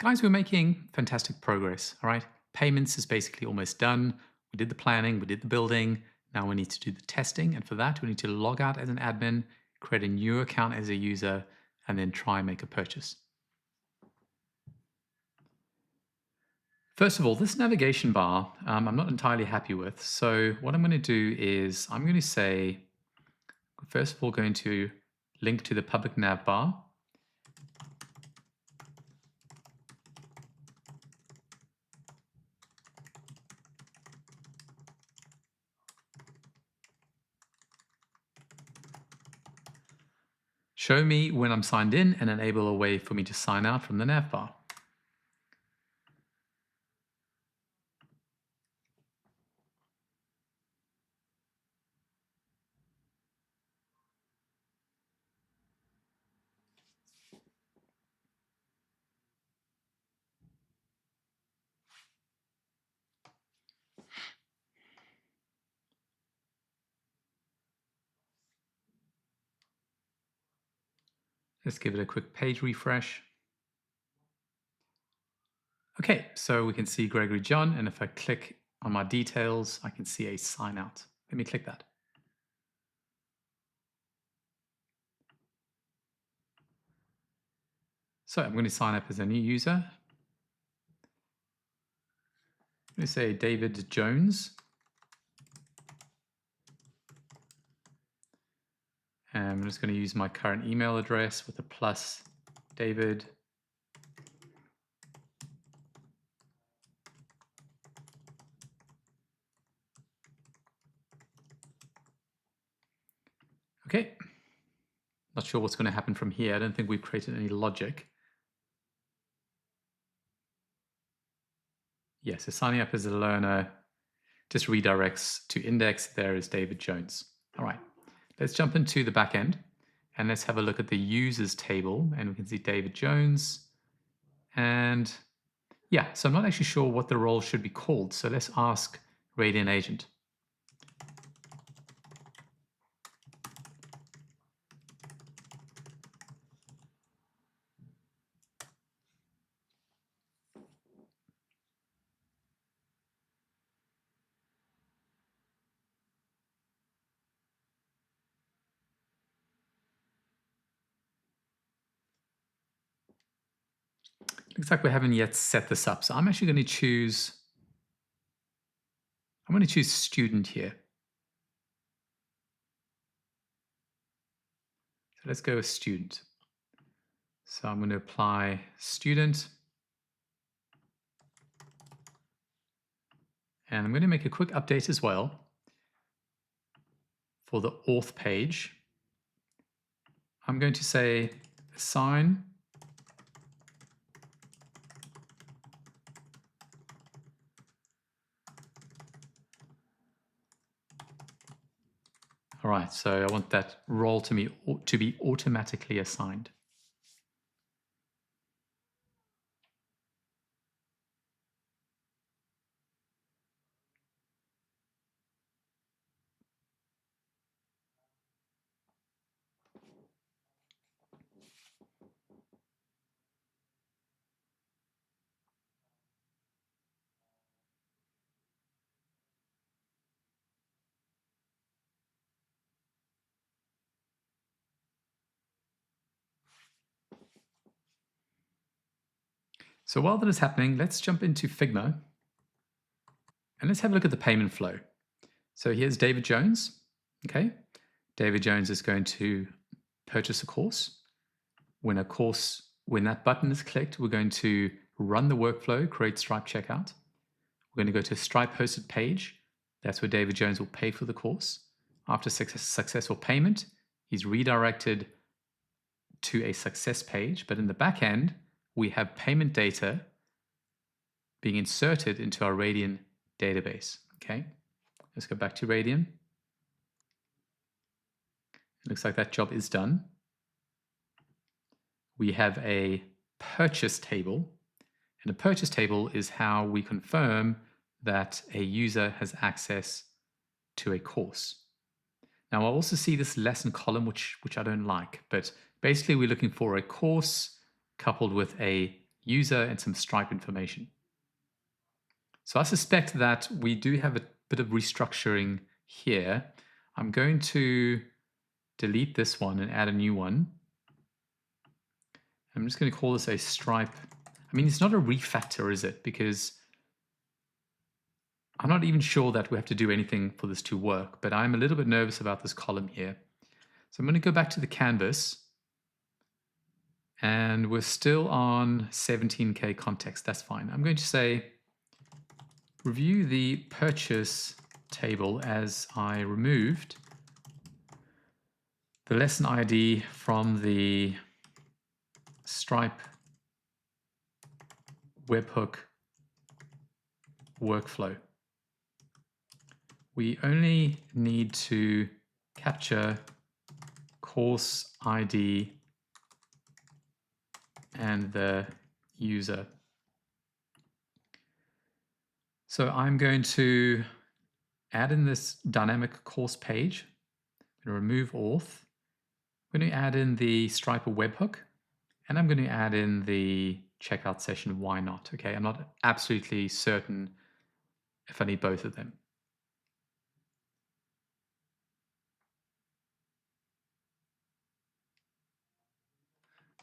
Guys, we're making fantastic progress, all right? Payments is basically almost done. We did the planning, we did the building. Now we need to do the testing. And for that, we need to log out as an admin, create a new account as a user, and then try and make a purchase. First of all, this navigation bar, I'm not entirely happy with. So what I'm going to do is I'm going to say, first of all, going to link to the public nav bar. Show me when I'm signed in and enable a way for me to sign out from the nav bar. Let's give it a quick page refresh. Okay, so we can see Gregory John, and if I click on my details, I can see a sign out. Let me click that. So I'm going to sign up as a new user. I'm going to say David Jones. And I'm just going to use my current email address with a plus David. Okay. Not sure what's going to happen from here. I don't think we've created any logic. Yes, so signing up as a learner just redirects to index. There is David Jones. All right, let's jump into the back end and let's have a look at the users table, and we can see David Jones. And yeah, so I'm not actually sure what the role should be called. So let's ask Radian Agent. Looks like we haven't yet set this up. So I'm actually going to choose, student here. So let's go with student. So I'm going to apply student. And I'm going to make a quick update as well for the auth page. I'm going to say assign all right, so I want that role to be automatically assigned. So while that is happening, let's jump into Figma and let's have a look at the payment flow. So here's David Jones. Okay, David Jones is going to purchase a course. When that button is clicked, we're going to run the workflow, create Stripe checkout. We're going to go to a Stripe hosted page. That's where David Jones will pay for the course. After successful payment, he's redirected to a success page, but in the back end, we have payment data being inserted into our Radian database. Okay, let's go back to Radian. It looks like that job is done. We have a purchase table, and a purchase table is how we confirm that a user has access to a course. Now, I'll also see this lesson column, which I don't like, but basically we're looking for a course coupled with a user and some Stripe information. So I suspect that we do have a bit of restructuring here. I'm going to delete this one and add a new one. I'm just going to call this a Stripe. I mean, it's not a refactor, is it? Because I'm not even sure that we have to do anything for this to work, but I'm a little bit nervous about this column here. So I'm going to go back to the canvas, and we're still on 17K context. That's fine. I'm going to say, review the purchase table as I removed the lesson ID from the Stripe webhook workflow. We only need to capture course ID and the user. So I'm going to add in this dynamic course page. I'm going to remove auth. I'm going to add in the Stripe webhook, and I'm going to add in the checkout session. Why not? Okay, I'm not absolutely certain if I need both of them.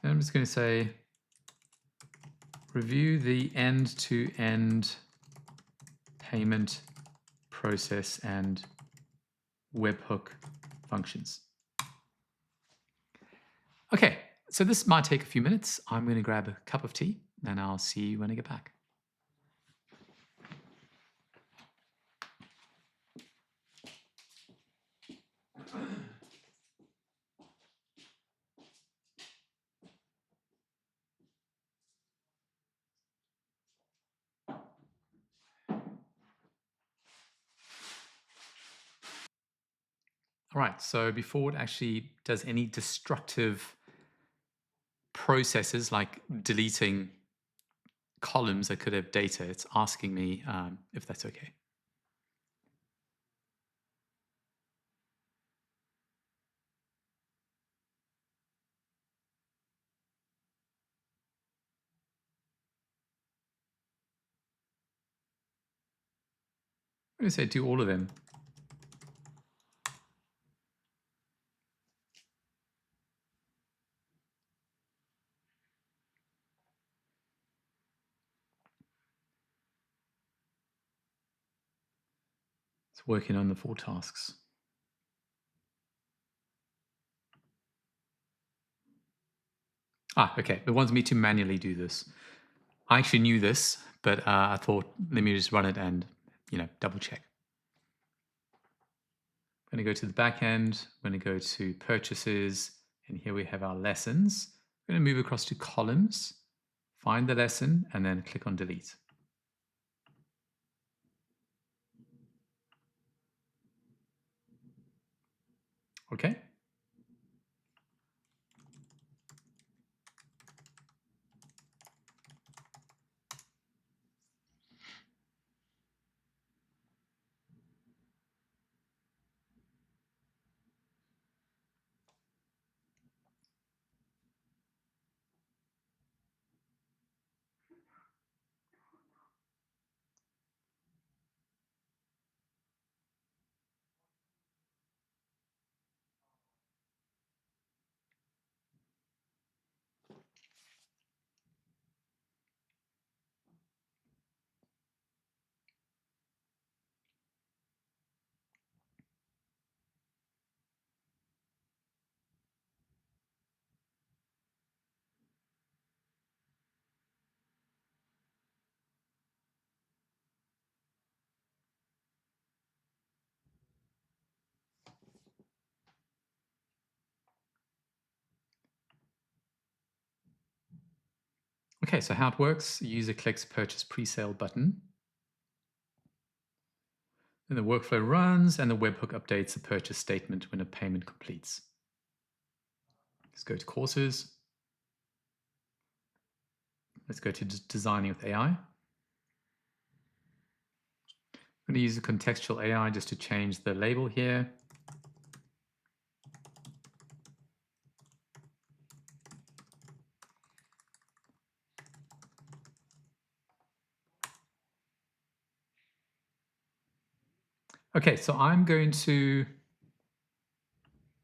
And I'm just going to say, review the end-to-end payment process and webhook functions. Okay, so this might take a few minutes. I'm going to grab a cup of tea, and I'll see you when I get back. All right, so before it actually does any destructive processes like deleting columns that could have data, it's asking me if that's okay. I'm going to say do all of them. It's working on the 4 tasks. Okay, it wants me to manually do this. I actually knew this, but I thought, let me just run it and, double check. I'm going to go to the back end. I'm going to go to purchases, and here we have our lessons. I'm going to move across to columns, find the lesson, and then click on delete. Okay. Okay, so how it works, the user clicks purchase presale button. Then the workflow runs and the webhook updates the purchase statement when a payment completes. Let's go to courses. Let's go to designing with AI. I'm going to use a contextual AI just to change the label here. Okay, so I'm going to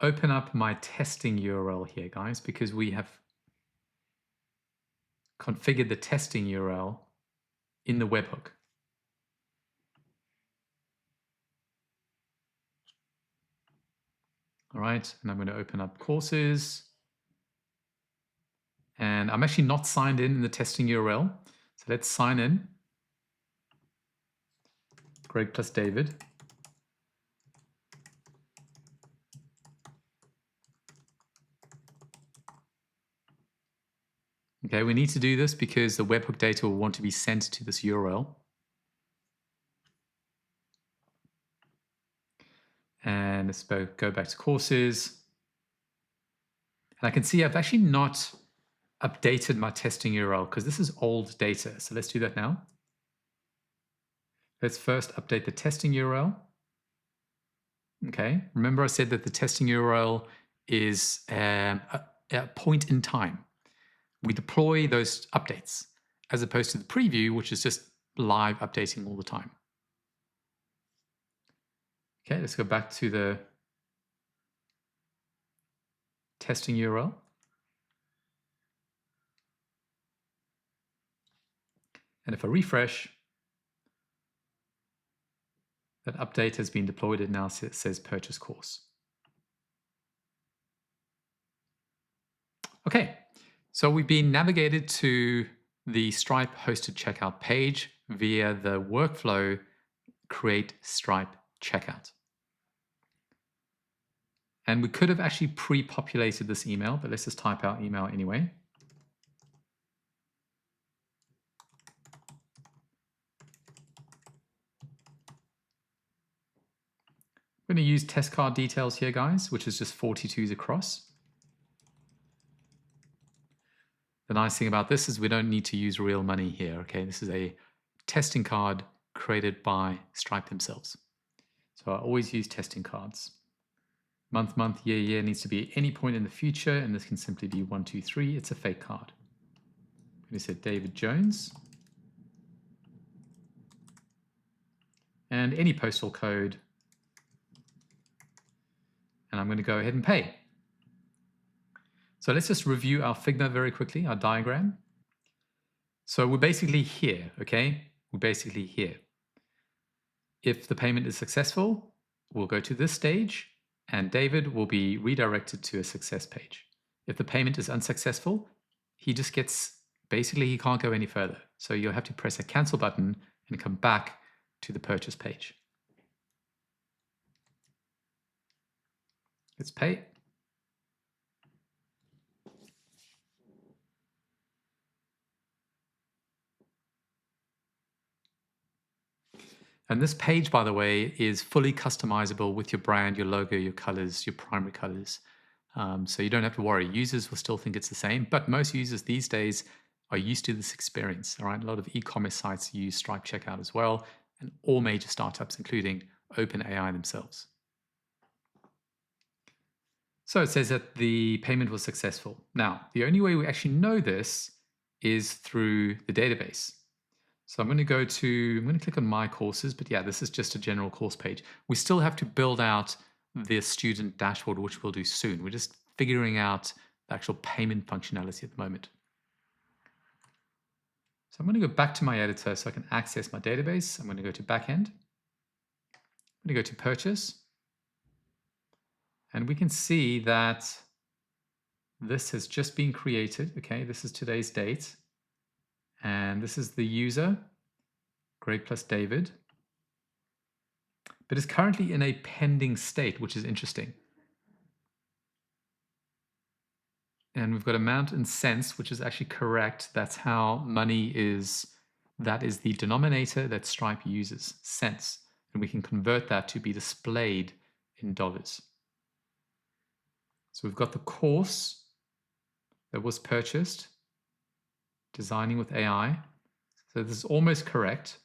open up my testing URL here, guys, because we have configured the testing URL in the webhook. All right, and I'm going to open up courses. And I'm actually not signed in the testing URL. So let's sign in. Greg plus David. Okay, we need to do this because the webhook data will want to be sent to this URL. And let's go back to courses. And I can see I've actually not updated my testing URL because this is old data. So let's do that now. Let's first update the testing URL. Okay, remember I said that the testing URL is a point in time. We deploy those updates as opposed to the preview, which is just live updating all the time. Okay, let's go back to the testing URL. And if I refresh, that update has been deployed. It now says purchase course. Okay, so we've been navigated to the Stripe hosted checkout page via the workflow create Stripe checkout. And we could have actually pre-populated this email, but let's just type our email anyway. I'm going to use test card details here, guys, which is just 42s across. The nice thing about this is we don't need to use real money here, okay? This is a testing card created by Stripe themselves. So I always use testing cards. Month, month, year, year needs to be any point in the future, and this can simply be 1, 2, 3. It's a fake card. I'm going to say David Jones. And any postal code. And I'm going to go ahead and pay. So let's just review our Figma very quickly, our diagram. So we're basically here, okay? We're basically here. If the payment is successful, we'll go to this stage and David will be redirected to a success page. If the payment is unsuccessful, he just gets, basically he can't go any further. So you'll have to press a cancel button and come back to the purchase page. Let's pay. And this page, by the way, is fully customizable with your brand, your logo, your colors, your primary colors. So you don't have to worry. Users will still think it's the same, but most users these days are used to this experience. All right, a lot of e-commerce sites use Stripe Checkout as well, and all major startups, including OpenAI themselves. So it says that the payment was successful. Now, the only way we actually know this is through the database. So I'm going to click on my courses, but yeah, this is just a general course page. We still have to build out the student dashboard, which we'll do soon. We're just figuring out the actual payment functionality at the moment. So I'm going to go back to my editor so I can access my database. I'm going to go to backend. I'm going to go to purchase. And we can see that this has just been created. Okay, this is today's date. And this is the user, Greg plus David. But it's currently in a pending state, which is interesting. And we've got amount and cents, which is actually correct. That's how money is, that is the denominator that Stripe uses, cents. And we can convert that to be displayed in dollars. So we've got the course that was purchased, designing with AI. So this is almost correct,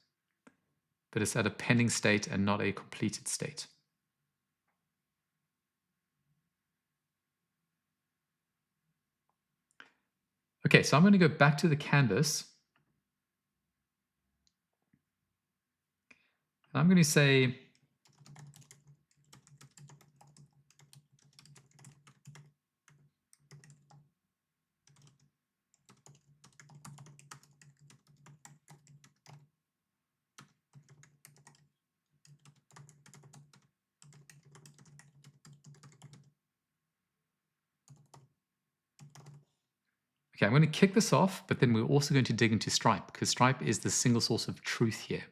but it's at a pending state and not a completed state. Okay, so I'm going to go back to the canvas. And I'm going to say Okay, I'm going to kick this off, but then we're also going to dig into Stripe because Stripe is the single source of truth here.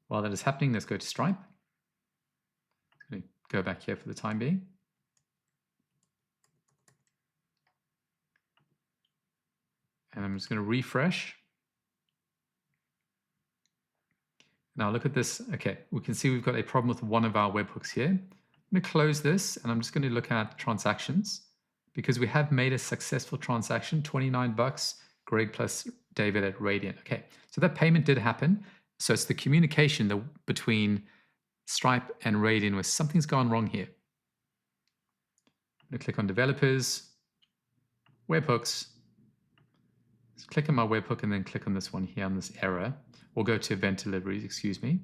While that is happening, let's go to Stripe. I'm going to go back here for the time being. And I'm just going to refresh. Now look at this. Okay, we can see we've got a problem with one of our webhooks here. I'm going to close this and I'm just going to look at transactions because we have made a successful transaction, $29, Greg plus David at Radiant. Okay, so that payment did happen. So it's the communication between Stripe and Radiant where something's gone wrong here. I'm going to click on developers, webhooks. Just click on my webhook and then click on this one here on this error. We'll go to event deliveries, excuse me.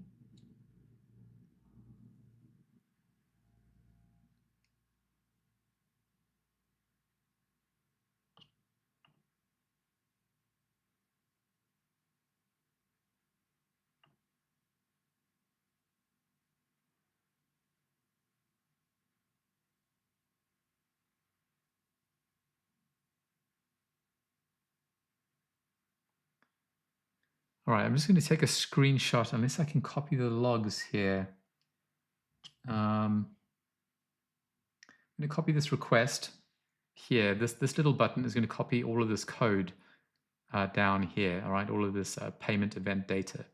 All right, I'm just going to take a screenshot unless I can copy the logs here. I'm going to copy this request here. This little button is going to copy all of this code down here. All right, all of this payment event data.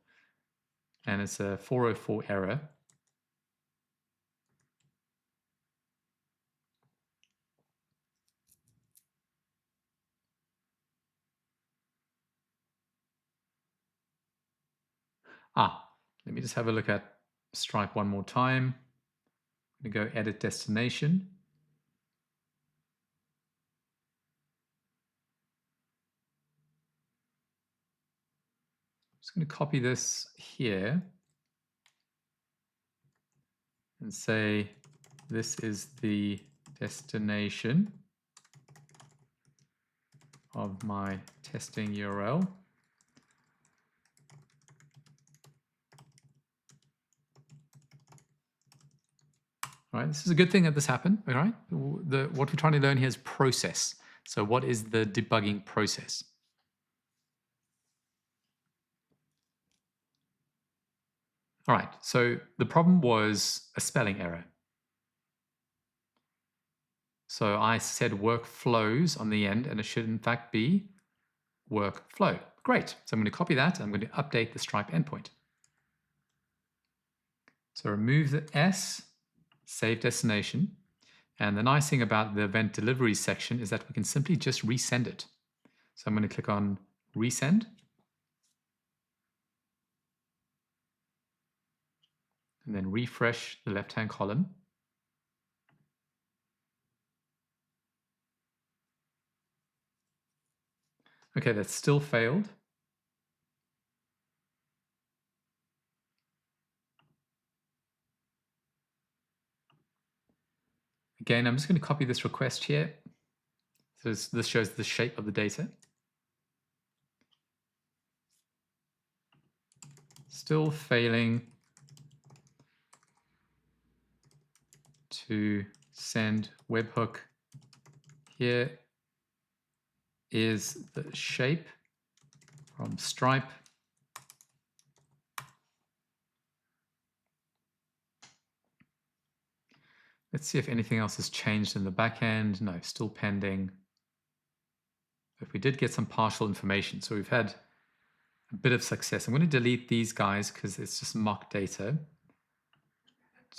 And it's a 404 error. Let me just have a look at Stripe one more time. I'm going to go edit destination. I'm just going to copy this here and say this is the destination of my testing URL. All right, this is a good thing that this happened. All right, what we're trying to learn here is process. So what is the debugging process? All right, so the problem was a spelling error. So I said workflows on the end, and it should in fact be workflow. Great. So I'm going to copy that. I'm going to update the Stripe endpoint. So remove the S, save destination. And the nice thing about the event delivery section is that we can simply just resend it. So I'm going to click on resend. And then refresh the left-hand column. Okay, that still failed. Again, I'm just going to copy this request here. So this shows the shape of the data. Still failing to send webhook. Here is the shape from Stripe. Let's see if anything else has changed in the back end. No, still pending. But we did get some partial information. So we've had a bit of success. I'm going to delete these guys because it's just mock data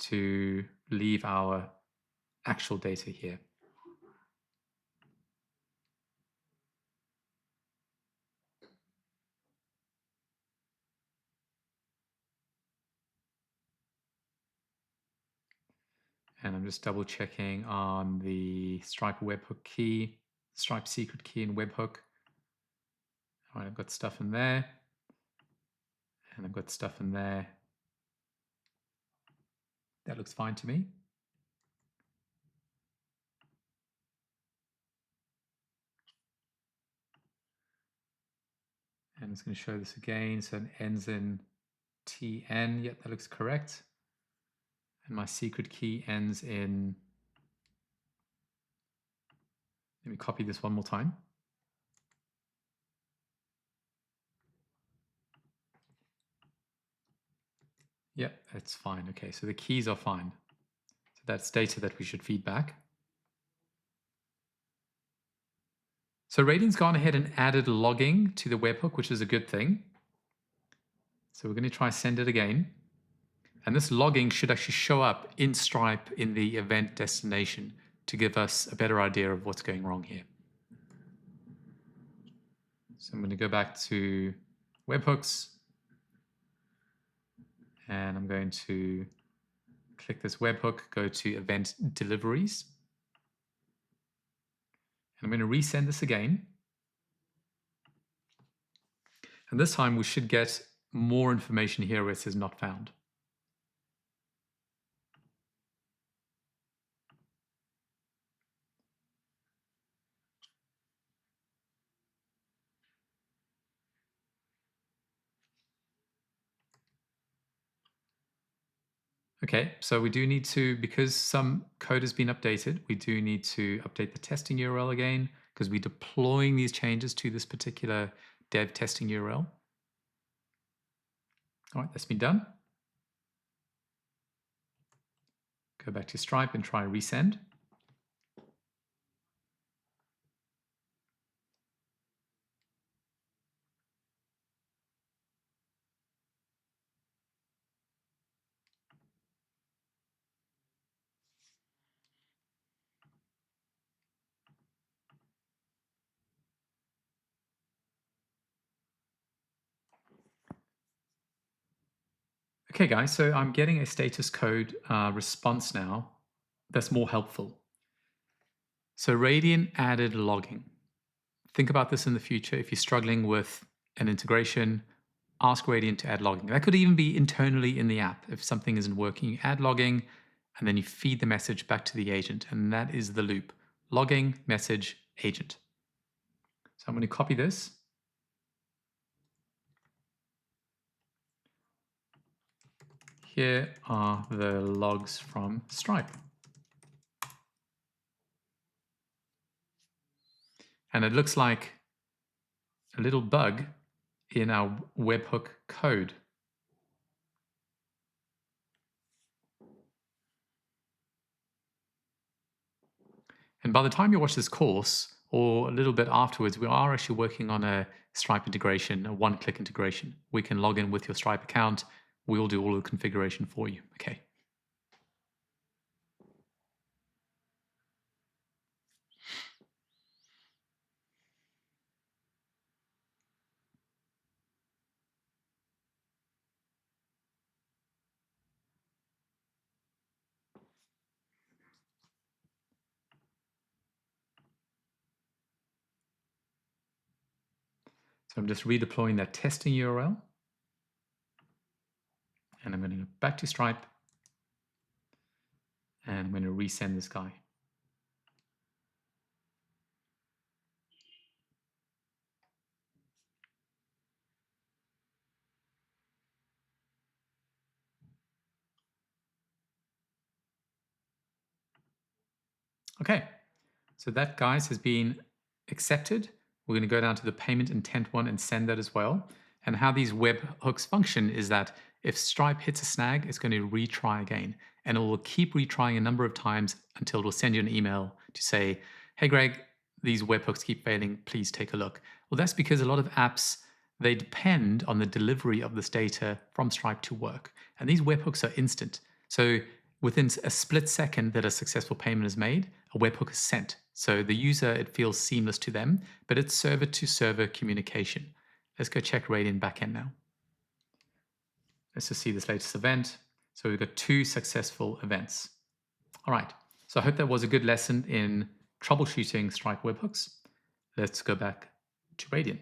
to leave our actual data here. And I'm just double checking on the Stripe webhook key, Stripe secret key in webhook. All right, I've got stuff in there. And I've got stuff in there. That looks fine to me. And it's going to show this again. So it ends in TN. Yep, that looks correct. And my secret key ends in Let me copy this one more time. Yep, that's fine. Okay, so the keys are fine. So that's data that we should feed back. So Radian's gone ahead and added logging to the webhook, which is a good thing. So we're going to try send it again. And this logging should actually show up in Stripe in the event destination to give us a better idea of what's going wrong here. So I'm going to go back to Webhooks. And I'm going to click this webhook, go to event deliveries. And I'm going to resend this again. And this time we should get more information here where it says not found. Okay, so we do need to, because some code has been updated, we do need to update the testing URL again because we're deploying these changes to this particular dev testing URL. All right, that's been done. Go back to Stripe and try resend. Okay, guys, so I'm getting a status code response now that's more helpful. So Radian added logging. Think about this in the future. If you're struggling with an integration, ask Radian to add logging. That could even be internally in the app. If something isn't working, you add logging, and then you feed the message back to the agent, and that is the loop. Logging, message, agent. So I'm going to copy this. Here are the logs from Stripe. And it looks like a little bug in our webhook code. And by the time you watch this course, or a little bit afterwards, we are actually working on a Stripe integration, a one-click integration. We can log in with your Stripe account. We'll do all the configuration for you. Okay. So I'm just redeploying that testing URL. And I'm going to go back to Stripe. And I'm going to resend this guy. Okay, so that, guys, has been accepted. We're going to go down to the payment intent one and send that as well. And how these webhooks function is that if Stripe hits a snag, it's going to retry again. And it will keep retrying a number of times until it will send you an email to say, hey, Greg, these webhooks keep failing. Please take a look. Well, that's because a lot of apps, they depend on the delivery of this data from Stripe to work. And these webhooks are instant. So within a split second that a successful payment is made, a webhook is sent. So the user, it feels seamless to them, but it's server-to-server communication. Let's go check Radian backend now. Let's just see this latest event. So we've got 2 successful events. All right, so I hope that was a good lesson in troubleshooting Stripe webhooks. Let's go back to Radian.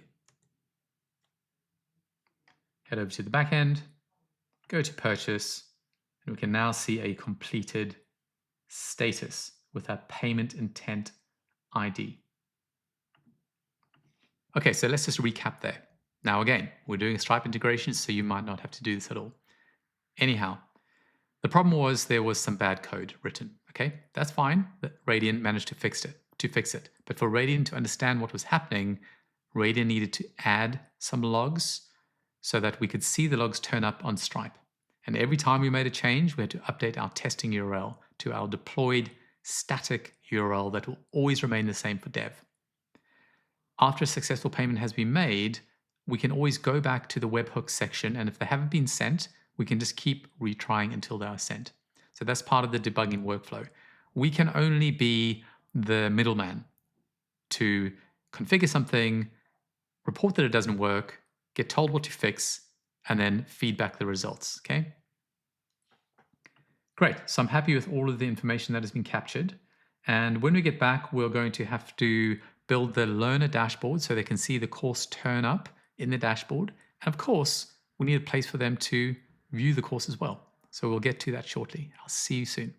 Head over to the backend, go to purchase, and we can now see a completed status with our payment intent ID. Okay, so let's just recap there. Now again, we're doing a Stripe integration, so you might not have to do this at all. Anyhow, the problem was there was some bad code written. Okay, that's fine, but Radian managed to fix it. to fix it. But for Radian to understand what was happening, Radian needed to add some logs so that we could see the logs turn up on Stripe. And every time we made a change, we had to update our testing URL to our deployed static URL that will always remain the same for dev. After a successful payment has been made, we can always go back to the webhooks section, and if they haven't been sent, we can just keep retrying until they are sent. So that's part of the debugging workflow. We can only be the middleman to configure something, report that it doesn't work, get told what to fix, and then feedback the results, okay? Great, so I'm happy with all of the information that has been captured. And when we get back, we're going to have to build the learner dashboard so they can see the course turn up in the dashboard. And of course, we need a place for them to view the course as well. So we'll get to that shortly. I'll see you soon.